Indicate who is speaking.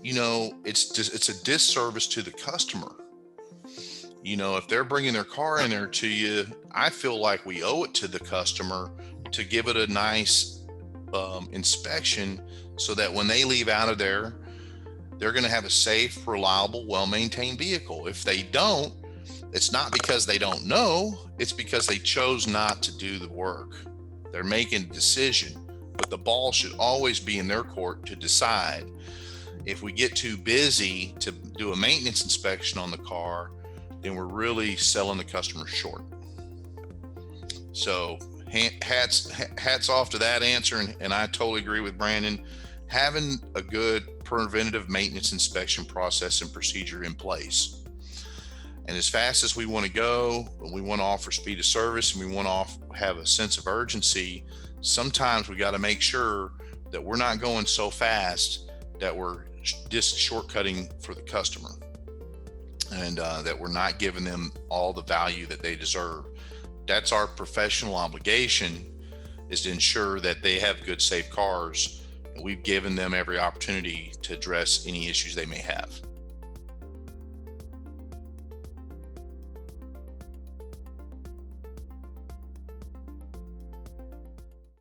Speaker 1: it's a disservice to the customer. If they're bringing their car in there to you, I feel like we owe it to the customer to give it a nice inspection, so that when they leave out of there, they're going to have a safe, reliable, well-maintained vehicle. If they don't, it's not because they don't know, it's because they chose not to do the work. They're making a decision, but the ball should always be in their court to decide. If we get too busy to do a maintenance inspection on the car, then we're really selling the customer short. So hats off to that answer. And I totally agree with Brandon. Having a good preventative maintenance inspection process and procedure in place. And as fast as we want to go, we want to offer speed of service, and we want to have a sense of urgency. Sometimes we got to make sure that we're not going so fast that we're just shortcutting for the customer, and that we're not giving them all the value that they deserve. That's our professional obligation, is to ensure that they have good, safe cars. And we've given them every opportunity to address any issues they may have.